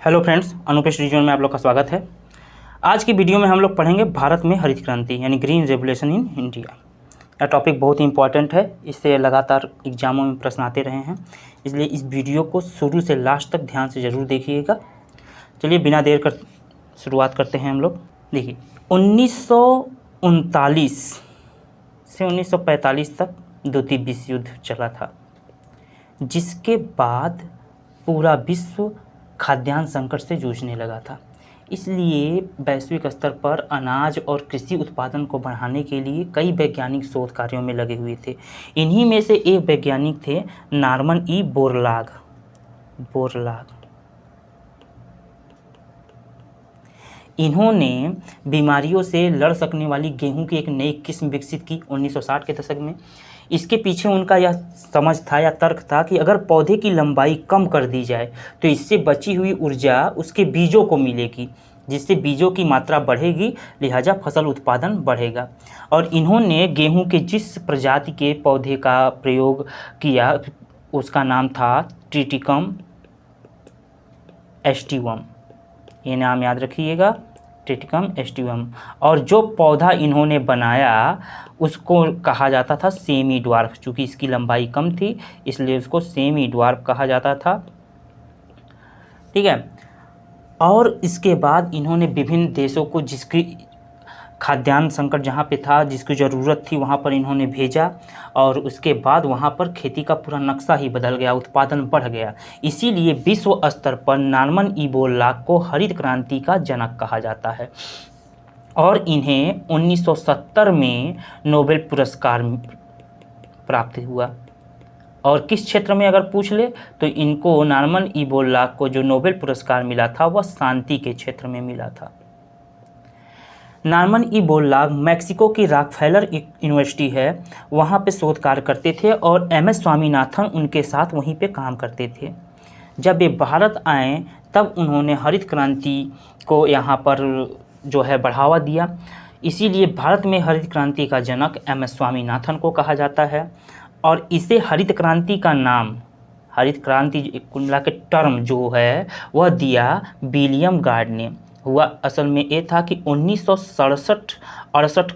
Hello friends, अनुपेश reason में आप लोग का स्वागत है। आज की वीडियो में हम लोग पढ़ेंगे भारत में हरित क्रांति यानी ग्रीन रेवोल्यूशन इन इंडिया। यह टॉपिक बहुत ही इंपॉर्टेंट है, इससे लगातार एग्जामों में प्रश्न आते रहे हैं, इसलिए इस वीडियो को शुरू से लास्ट तक ध्यान से ज़रूर देखिएगा। चलिए बिना देर कर शुरुआत करते हैं हम लोग। देखिए 1939 से 1945 तक द्वितीय विश्व युद्ध चला था, जिसके बाद पूरा विश्व खाद्यान्न संकट से जूझने लगा था। इसलिए वैश्विक स्तर पर अनाज और कृषि उत्पादन को बढ़ाने के लिए कई वैज्ञानिक शोध कार्यों में लगे हुए थे। इन्हीं में से एक वैज्ञानिक थे नॉर्मन ई बोरलाग। इन्होंने बीमारियों से लड़ सकने वाली गेहूं की एक नई किस्म विकसित की 1960 के दशक में। इसके पीछे उनका यह समझ था या तर्क था कि अगर पौधे की लंबाई कम कर दी जाए तो इससे बची हुई ऊर्जा उसके बीजों को मिलेगी, जिससे बीजों की मात्रा बढ़ेगी, लिहाजा फसल उत्पादन बढ़ेगा। और इन्होंने गेहूं के जिस प्रजाति के पौधे का प्रयोग किया उसका नाम था ट्रिटिकम एस्टिवम। ये नाम याद रखिएगा, ट्रिटिकम एस्टिवम। और जो पौधा इन्होंने बनाया उसको कहा जाता था सेमी ड्वार्फ। चूँकि इसकी लंबाई कम थी इसलिए उसको सेमी ड्वार्फ कहा जाता था, ठीक है। और इसके बाद इन्होंने विभिन्न देशों को जिसकी खाद्यान्न संकट जहाँ पे था, जिसकी ज़रूरत थी, वहाँ पर इन्होंने भेजा और उसके बाद वहाँ पर खेती का पूरा नक्शा ही बदल गया, उत्पादन बढ़ गया। इसीलिए विश्व स्तर पर नॉर्मन ई बोरलाग को हरित क्रांति का जनक कहा जाता है और इन्हें 1970 में नोबेल पुरस्कार प्राप्त हुआ। और किस क्षेत्र में अगर पूछ ले तो इनको नॉर्मन ई बोरलाग को जो नोबेल पुरस्कार मिला था वह शांति के क्षेत्र में मिला था। नॉर्मन ई बोरलाग मैक्सिको की रॉकफेलर यूनिवर्सिटी है, वहाँ पे शोध कार्य करते थे और एमएस स्वामीनाथन उनके साथ वहीं पे काम करते थे। जब वे भारत आए तब उन्होंने हरित क्रांति को यहाँ पर जो है बढ़ावा दिया। इसीलिए भारत में हरित क्रांति का जनक एमएस स्वामीनाथन को कहा जाता है। और इसे हरित क्रांति का नाम, हरित क्रांति कुंडला के टर्म जो है वह दिया विलियम गार्ड ने। हुआ असल में ये था कि 1967-68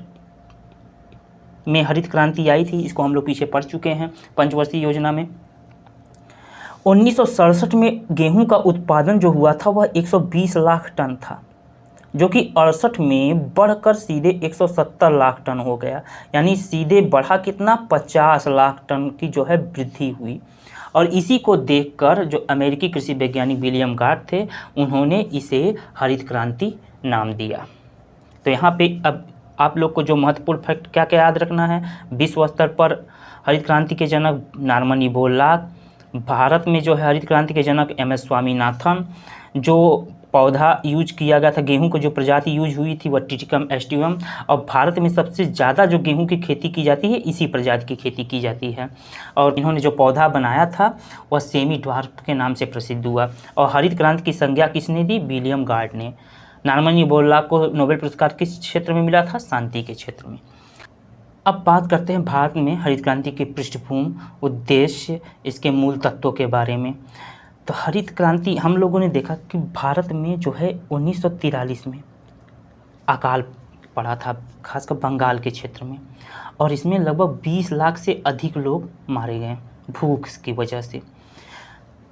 में हरित क्रांति आई थी। इसको हम लोग पीछे पढ़ चुके हैं पंचवर्षीय योजना में। 1967 में गेहूं का उत्पादन जो हुआ था वह 120 लाख टन था, जो कि 68 में बढ़कर सीधे 170 लाख टन हो गया। यानी सीधे बढ़ा कितना, 50 लाख टन की जो है वृद्धि हुई। और इसी को देखकर जो अमेरिकी कृषि वैज्ञानिक विलियम गार्ड थे उन्होंने इसे हरित क्रांति नाम दिया। तो यहाँ पे अब आप लोग को जो महत्वपूर्ण फैक्ट क्या क्या याद रखना है, विश्व स्तर पर हरित क्रांति के जनक नॉर्मन ई बोरलाग, भारत में जो है हरित क्रांति के जनक एमएस स्वामीनाथन, जो पौधा यूज किया गया था, गेहूं को जो प्रजाति यूज हुई थी वह ट्रिटिकम एस्टिवम, और भारत में सबसे ज़्यादा जो गेहूं की खेती की जाती है इसी प्रजाति की खेती की जाती है। और इन्होंने जो पौधा बनाया था वह सेमी ड्वार्फ के नाम से प्रसिद्ध हुआ। और हरित क्रांति की संज्ञा किसने दी, विलियम गार्ड ने। नॉर्मन ई बोरलाग को नोबेल पुरस्कार किस क्षेत्र में मिला था, शांति के क्षेत्र में। अब बात करते हैं भारत में हरित क्रांति की पृष्ठभूमि, उद्देश्य, इसके मूल तत्वों के बारे में। तो हरित क्रांति हम लोगों ने देखा कि भारत में जो है 1943 में अकाल पड़ा था, खासकर बंगाल के क्षेत्र में, और इसमें लगभग 20 लाख से अधिक लोग मारे गए भूख की वजह से।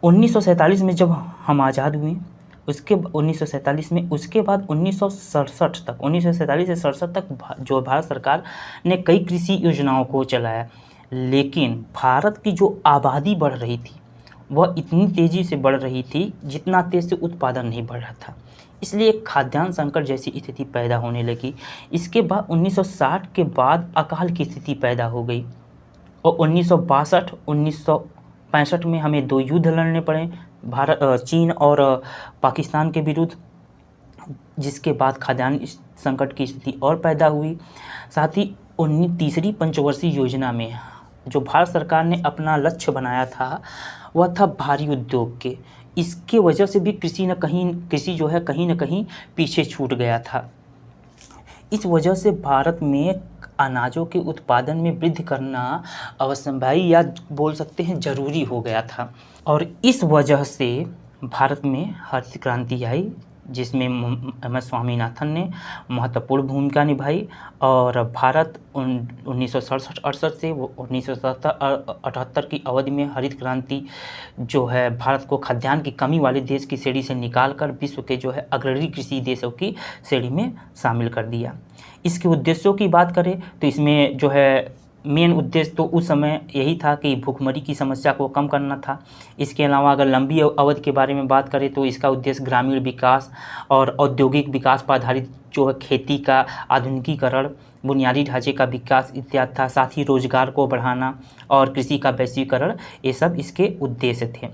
1947 में जब हम आज़ाद हुए, उसके 1947 में, उसके बाद 1967 तक, 1947 से 67 तक जो भारत सरकार ने कई कृषि योजनाओं को चलाया। लेकिन भारत की जो आबादी बढ़ रही थी वह इतनी तेज़ी से बढ़ रही थी जितना तेज़ से उत्पादन नहीं बढ़ रहा था, इसलिए खाद्यान्न संकट जैसी स्थिति पैदा होने लगी। इसके बाद 1960 के बाद अकाल की स्थिति पैदा हो गई और 1962-1965 में हमें 2 युद्ध लड़ने पड़े, चीन और पाकिस्तान के विरुद्ध, जिसके बाद खाद्यान्न संकट की स्थिति और पैदा हुई। साथ ही तीसरी पंचवर्षीय योजना में जो भारत सरकार ने अपना लक्ष्य बनाया था वह था भारी उद्योग के। इसके वजह से भी कृषि जो है कहीं न कहीं पीछे छूट गया था। इस वजह से भारत में अनाजों के उत्पादन में वृद्धि करना अवश्यंभावी या बोल सकते हैं ज़रूरी हो गया था। और इस वजह से भारत में हरित क्रांति आई, जिसमें एम.एस. स्वामीनाथन ने महत्वपूर्ण भूमिका निभाई और भारत 1967-68 से वो 1977-78 की अवधि में हरित क्रांति जो है भारत को खाद्यान्न की कमी वाले देश की श्रेणी से निकालकर विश्व के जो है अग्रणी कृषि देशों की श्रेणी में शामिल कर दिया। इसके उद्देश्यों की बात करें तो इसमें जो है मेन उद्देश्य तो उस समय यही था कि भूखमरी की समस्या को कम करना था। इसके अलावा अगर लंबी अवधि के बारे में बात करें तो इसका उद्देश्य ग्रामीण विकास और औद्योगिक विकास पर आधारित जो है खेती का आधुनिकीकरण, बुनियादी ढांचे का विकास इत्यादि था। साथ ही रोजगार को बढ़ाना और कृषि का वैश्वीकरण, ये सब इसके उद्देश्य थे।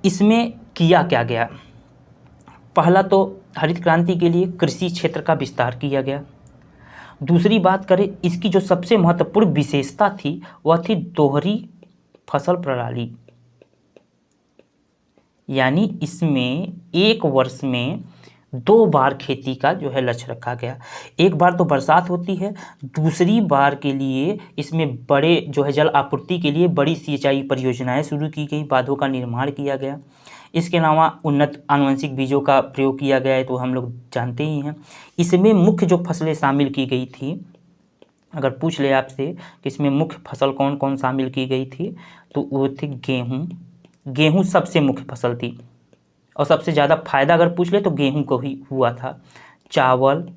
इसमें किया क्या गया? पहला तो हरित क्रांति के लिए कृषि क्षेत्र का विस्तार किया गया। दूसरी बात करें, इसकी जो सबसे महत्वपूर्ण विशेषता थी वह थी दोहरी फसल प्रणाली, यानी इसमें एक वर्ष में 2 बार खेती का जो है लक्ष्य रखा गया। एक बार तो बरसात होती है, दूसरी बार के लिए इसमें बड़े जो है जल आपूर्ति के लिए बड़ी सिंचाई परियोजनाएं शुरू की गई, बांधों का निर्माण किया गया। इसके अलावा उन्नत आनुवंशिक बीजों का प्रयोग किया गया है, तो हम लोग जानते ही हैं। इसमें मुख्य जो फसलें शामिल की गई थी, अगर पूछ ले आपसे कि इसमें मुख्य फसल कौन कौन शामिल की गई थी, तो वो थी गेहूँ। गेहूँ सबसे मुख्य फसल थी और सबसे ज़्यादा फायदा अगर पूछ ले तो गेहूं को ही हुआ था। चावल,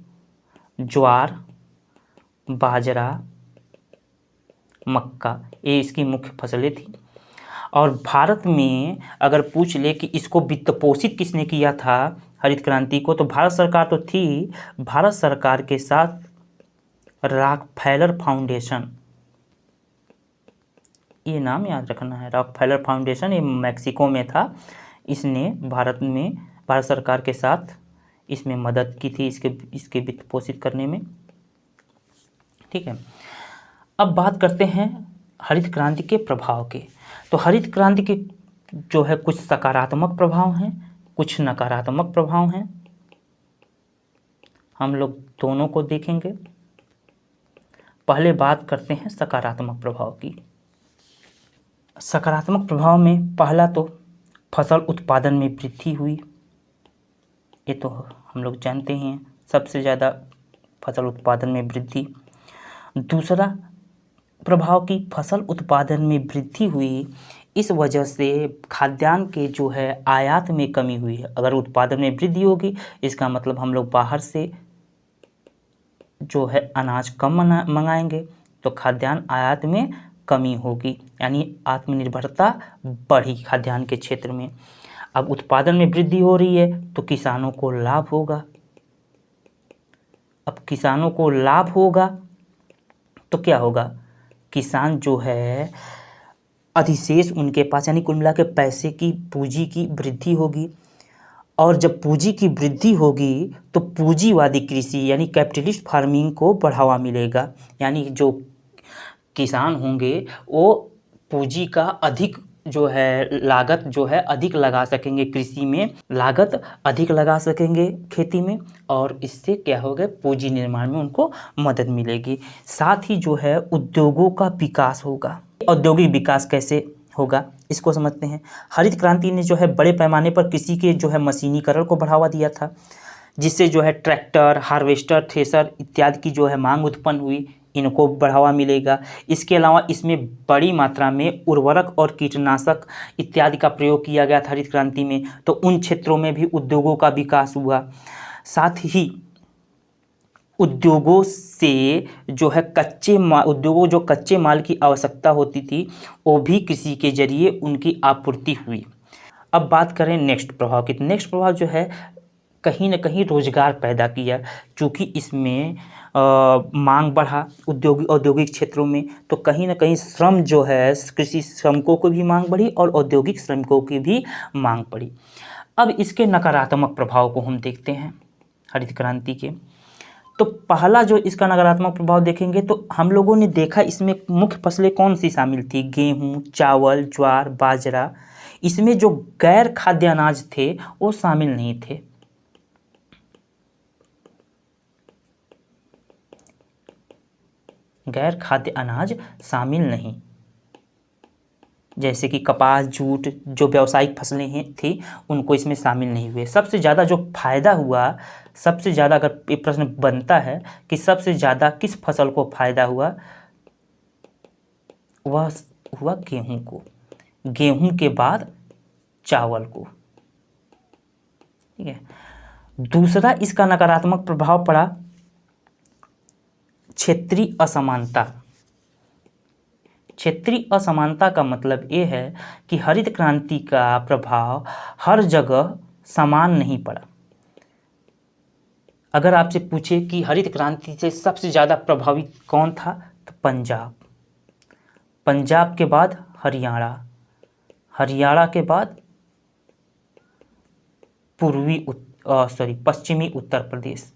ज्वार, बाजरा, मक्का, ये इसकी मुख्य फसलें थी। और भारत में अगर पूछ ले कि इसको वित्त पोषित किसने किया था हरित क्रांति को, तो भारत सरकार तो थी। भारत सरकार के साथ रॉकफेलर फाउंडेशन, ये नाम याद रखना है, रॉकफेलर फाउंडेशन, ये मैक्सिको में था। इसने भारत सरकार के साथ इसमें मदद की थी इसके वित्त पोषित करने में। ठीक है, अब बात करते हैं हरित क्रांति के प्रभाव के। तो हरित क्रांति के जो है कुछ सकारात्मक प्रभाव हैं, कुछ नकारात्मक प्रभाव हैं। हम लोग दोनों को देखेंगे। पहले बात करते हैं सकारात्मक प्रभाव की। सकारात्मक प्रभाव में पहला तो फसल उत्पादन में वृद्धि हुई, ये तो हम लोग जानते ही हैं, सबसे ज़्यादा फसल उत्पादन में वृद्धि। दूसरा प्रभाव की फसल उत्पादन में वृद्धि हुई, इस वजह से खाद्यान्न के जो है आयात में कमी हुई है। अगर उत्पादन में वृद्धि होगी, इसका मतलब हम लोग बाहर से जो है अनाज कम मंगाएंगे, तो खाद्यान्न आयात में कमी होगी, यानी आत्मनिर्भरता बढ़ी खाद्यान्न के क्षेत्र में। अब उत्पादन में वृद्धि हो रही है तो किसानों को लाभ होगा। अब किसानों को लाभ होगा तो क्या होगा? किसान जो है अधिशेष उनके पास, यानी कुल मिला के पैसे की, पूंजी की वृद्धि होगी। और जब पूंजी की वृद्धि होगी तो पूंजीवादी कृषि यानी कैपिटलिस्ट फार्मिंग को बढ़ावा मिलेगा। यानी जो किसान होंगे वो पूंजी का अधिक जो है लागत जो है अधिक लगा सकेंगे, कृषि में लागत अधिक लगा सकेंगे खेती में, और इससे क्या होगा? पूंजी निर्माण में उनको मदद मिलेगी। साथ ही जो है उद्योगों का विकास होगा। औद्योगिक विकास कैसे होगा इसको समझते हैं। हरित क्रांति ने जो है बड़े पैमाने पर कृषि के जो है मशीनीकरण को बढ़ावा दिया था, जिससे जो है ट्रैक्टर, हार्वेस्टर, थ्रेशर इत्यादि की जो है मांग उत्पन्न हुई, इनको बढ़ावा मिलेगा। इसके अलावा इसमें बड़ी मात्रा में उर्वरक और कीटनाशक इत्यादि का प्रयोग किया गया था हरित क्रांति में, तो उन क्षेत्रों में भी उद्योगों का विकास हुआ। साथ ही उद्योगों से जो है उद्योगों जो कच्चे माल की आवश्यकता होती थी, वो भी कृषि के जरिए उनकी आपूर्ति हुई। अब बात करें नेक्स्ट प्रभाव की। नेक्स्ट प्रभाव जो है कहीं ना कहीं रोजगार पैदा किया, क्योंकि इसमें मांग बढ़ा औद्योगिक क्षेत्रों में, तो कहीं ना कहीं श्रम जो है कृषि श्रमिकों को भी मांग बढ़ी और औद्योगिक श्रमिकों की भी मांग बढ़ी। अब इसके नकारात्मक प्रभाव को हम देखते हैं हरित क्रांति के। तो पहला जो इसका नकारात्मक प्रभाव देखेंगे तो हम लोगों ने देखा इसमें मुख्य फसलें कौन सी शामिल थी? गेहूँ, चावल, ज्वार, बाजरा। इसमें जो गैर खाद्य अनाज थे वो शामिल नहीं थे। गैर खाद्य अनाज शामिल नहीं। जैसे कि कपास, जूट, जो व्यावसायिक फसलें हैं थी उनको इसमें शामिल नहीं हुए। सबसे ज़्यादा जो फ़ायदा हुआ, सबसे ज़्यादा अगर ये प्रश्न बनता है कि सबसे ज़्यादा किस फसल को फ़ायदा हुआ, वह हुआ गेहूं को, गेहूं के बाद चावल को। ठीक है। दूसरा इसका नकारात्मक प्रभाव पड़ा क्षेत्रीय असमानता। क्षेत्रीय असमानता का मतलब ये है कि हरित क्रांति का प्रभाव हर जगह समान नहीं पड़ा। अगर आपसे पूछे कि हरित क्रांति से सबसे ज़्यादा प्रभावित कौन था, तो पंजाब, पंजाब के बाद हरियाणा, हरियाणा के बाद पश्चिमी उत्तर प्रदेश,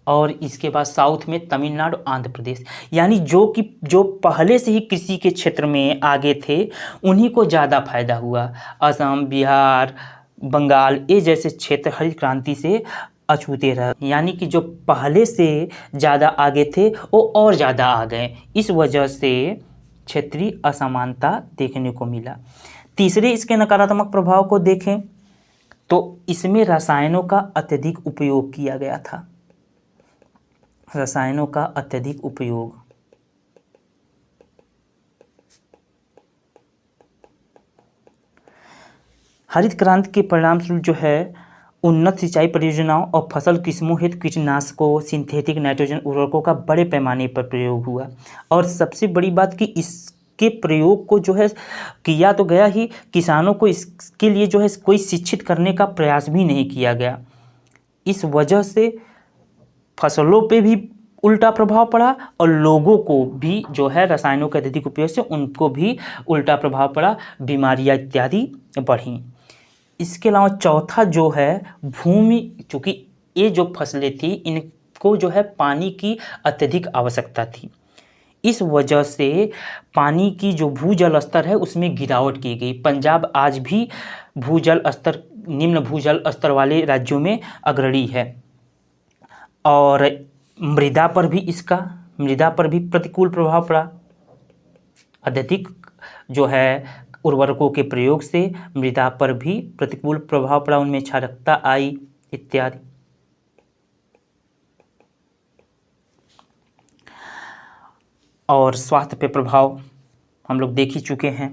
और इसके बाद साउथ में तमिलनाडु, आंध्र प्रदेश। यानी जो पहले से ही कृषि के क्षेत्र में आगे थे उन्हीं को ज़्यादा फायदा हुआ। असम, बिहार, बंगाल ये जैसे क्षेत्र हरित क्रांति से अछूते रहे। यानी कि जो पहले से ज़्यादा आगे थे वो और ज़्यादा आ गए। इस वजह से क्षेत्रीय असमानता देखने को मिला। तीसरे इसके नकारात्मक प्रभाव को देखें तो इसमें रसायनों का अत्यधिक उपयोग किया गया था। रसायनों का अत्यधिक उपयोग, हरित क्रांति के परिणामस्वरूप जो है उन्नत सिंचाई परियोजनाओं और फसल किस्मों हेतु कीटनाशकों, सिंथेटिक नाइट्रोजन उर्वरकों का बड़े पैमाने पर प्रयोग हुआ। और सबसे बड़ी बात कि इसके प्रयोग को जो है किया तो गया ही, किसानों को इसके लिए जो है कोई शिक्षित करने का प्रयास भी नहीं किया गया। इस वजह से फसलों पे भी उल्टा प्रभाव पड़ा और लोगों को भी जो है रसायनों के अत्यधिक उपयोग से उनको भी उल्टा प्रभाव पड़ा, बीमारियां इत्यादि बढ़ी। इसके अलावा चौथा जो है भूमि, चूँकि ये जो फसलें थी इनको जो है पानी की अत्यधिक आवश्यकता थी। इस वजह से पानी की जो भूजल स्तर है उसमें गिरावट की गई। पंजाब आज भी भूजल स्तर, निम्न भूजल स्तर वाले राज्यों में अग्रणी है। और मृदा पर भी प्रतिकूल प्रभाव पड़ा। अत्यधिक जो है उर्वरकों के प्रयोग से मृदा पर भी प्रतिकूल प्रभाव पड़ा, उनमें क्षारकता आई इत्यादि। और स्वास्थ्य पे प्रभाव हम लोग देख ही चुके हैं।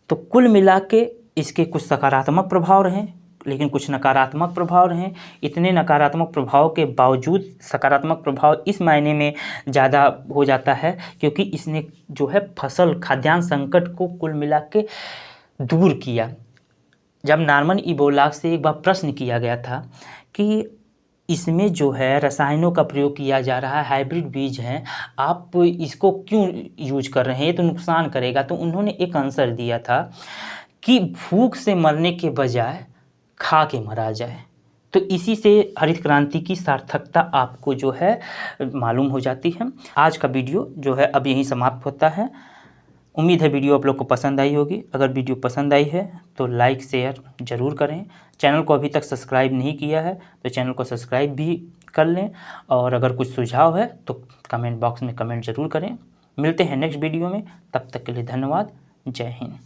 तो कुल मिला के इसके कुछ सकारात्मक प्रभाव रहे, लेकिन कुछ नकारात्मक प्रभाव रहे। इतने नकारात्मक प्रभाव के बावजूद सकारात्मक प्रभाव इस मायने में ज़्यादा हो जाता है क्योंकि इसने जो है फसल खाद्यान्न संकट को कुल मिला के दूर किया। जब नॉर्मन इबोलाक से एक बार प्रश्न किया गया था कि इसमें जो है रसायनों का प्रयोग किया जा रहा है, हाइब्रिड बीज हैं, आप इसको क्यों यूज कर रहे हैं, ये तो नुकसान करेगा। तो उन्होंने एक आंसर दिया था कि भूख से मरने के बजाय खा के मरा जाए। तो इसी से हरित क्रांति की सार्थकता आपको जो है मालूम हो जाती है। आज का वीडियो जो है अब यहीं समाप्त होता है। उम्मीद है वीडियो आप लोग को पसंद आई होगी। अगर वीडियो पसंद आई है तो लाइक शेयर ज़रूर करें। चैनल को अभी तक सब्सक्राइब नहीं किया है तो चैनल को सब्सक्राइब भी कर लें। और अगर कुछ सुझाव है तो कमेंट बॉक्स में कमेंट ज़रूर करें। मिलते हैं नेक्स्ट वीडियो में, तब तक के लिए धन्यवाद। जय हिंद।